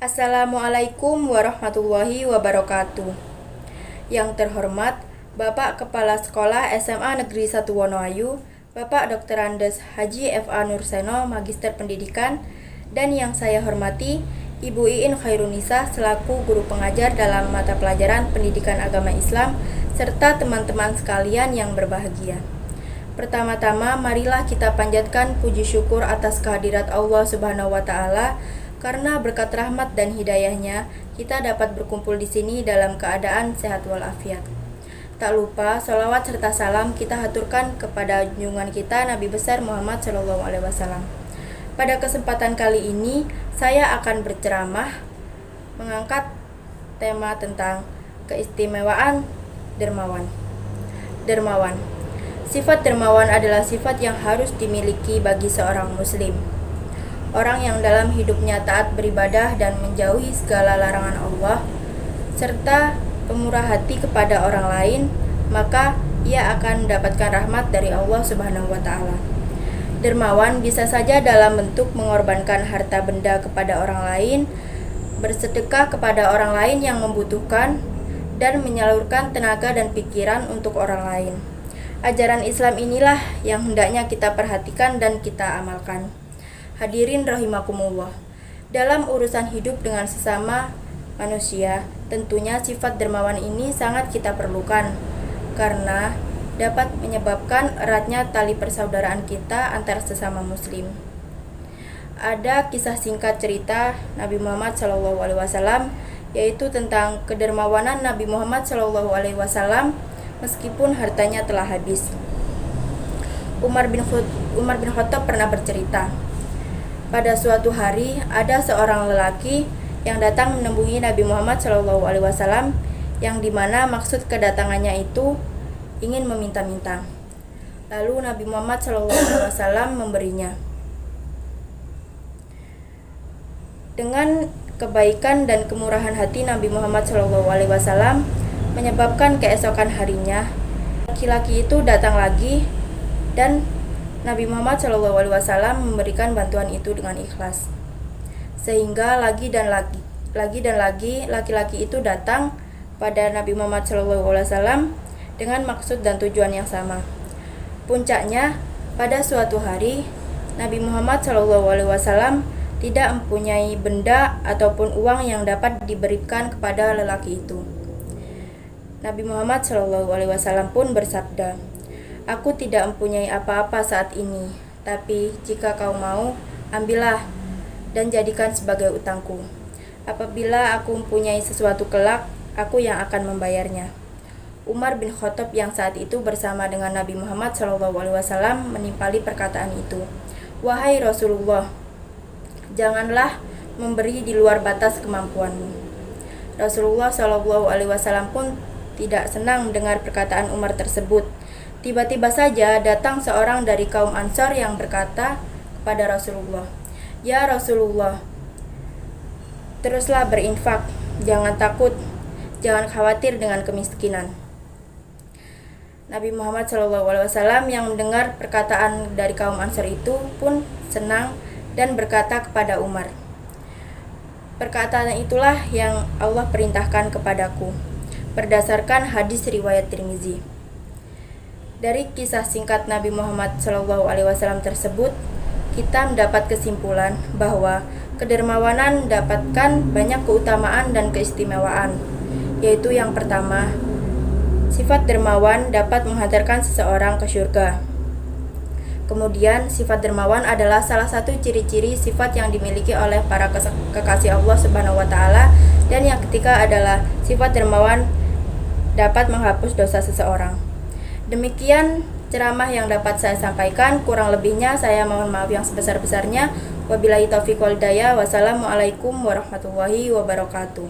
Assalamualaikum warahmatullahi wabarakatuh. Yang terhormat Bapak Kepala Sekolah SMA Negeri 1 Wonoayu, Bapak Dr. Andes Haji F.A. Nurseno, Magister Pendidikan, dan yang saya hormati Ibu Iin Khairunisa selaku guru pengajar dalam mata pelajaran Pendidikan Agama Islam, serta teman-teman sekalian yang berbahagia. Pertama-tama, marilah kita panjatkan puji syukur atas kehadirat Allah Subhanahu wa Ta'ala, karena berkat rahmat dan hidayahnya kita dapat berkumpul di sini dalam keadaan sehat walafiat. Tak lupa sholawat serta salam kita haturkan kepada junjungan kita Nabi besar Muhammad SAW. Pada kesempatan kali ini saya akan berceramah mengangkat tema tentang keistimewaan dermawan. Sifat dermawan adalah sifat yang harus dimiliki bagi seorang muslim. Orang yang dalam hidupnya taat beribadah dan menjauhi segala larangan Allah, serta pemurah hati kepada orang lain, maka ia akan mendapatkan rahmat dari Allah Subhanahu wa Ta'ala. Dermawan bisa saja dalam bentuk mengorbankan harta benda kepada orang lain, bersedekah kepada orang lain yang membutuhkan, dan menyalurkan tenaga dan pikiran untuk orang lain. Ajaran Islam inilah yang hendaknya kita perhatikan dan kita amalkan. Hadirin rahimakumullah, dalam urusan hidup dengan sesama manusia, tentunya sifat dermawan ini sangat kita perlukan, karena dapat menyebabkan eratnya tali persaudaraan kita antar sesama muslim. Ada kisah singkat cerita Nabi Muhammad SAW, yaitu tentang kedermawanan Nabi Muhammad SAW meskipun hartanya telah habis. Umar bin Khattab pernah bercerita, pada suatu hari ada seorang lelaki yang datang menemui Nabi Muhammad SAW, yang dimana maksud kedatangannya itu ingin meminta-minta. Lalu Nabi Muhammad SAW memberinya. Dengan kebaikan dan kemurahan hati Nabi Muhammad SAW menyebabkan keesokan harinya laki-laki itu datang lagi dan Nabi Muhammad SAW memberikan bantuan itu dengan ikhlas. Sehingga lagi dan lagi laki-laki itu datang pada Nabi Muhammad SAW dengan maksud dan tujuan yang sama. Puncaknya, pada suatu hari Nabi Muhammad SAW tidak mempunyai benda ataupun uang yang dapat diberikan kepada lelaki itu. Nabi Muhammad SAW pun bersabda, "Aku tidak mempunyai apa-apa saat ini, tapi jika kau mau, ambillah dan jadikan sebagai utangku. Apabila aku mempunyai sesuatu kelak, aku yang akan membayarnya." Umar bin Khattab yang saat itu bersama dengan Nabi Muhammad SAW menimpali perkataan itu. "Wahai Rasulullah, janganlah memberi di luar batas kemampuanmu." Rasulullah SAW pun tidak senang mendengar perkataan Umar tersebut. Tiba-tiba saja datang seorang dari kaum Ansor yang berkata kepada Rasulullah, "Ya Rasulullah, teruslah berinfak, jangan takut, jangan khawatir dengan kemiskinan." Nabi Muhammad SAW yang mendengar perkataan dari kaum Ansor itu pun senang dan berkata kepada Umar, "Perkataan itulah yang Allah perintahkan kepadaku, berdasarkan hadis riwayat Tirmizi." Dari kisah singkat Nabi Muhammad SAW tersebut, kita mendapat kesimpulan bahwa kedermawanan mendapatkan banyak keutamaan dan keistimewaan, yaitu yang pertama, sifat dermawan dapat menghantarkan seseorang ke surga. Kemudian, sifat dermawan adalah salah satu ciri-ciri sifat yang dimiliki oleh para kekasih Allah Subhanahu wa Ta'ala, dan yang ketiga adalah sifat dermawan dapat menghapus dosa seseorang. Demikian ceramah yang dapat saya sampaikan, kurang lebihnya saya mohon maaf yang sebesar-besarnya. Wabillahi taufiq wal hidayah. Wassalamualaikum warahmatullahi wabarakatuh.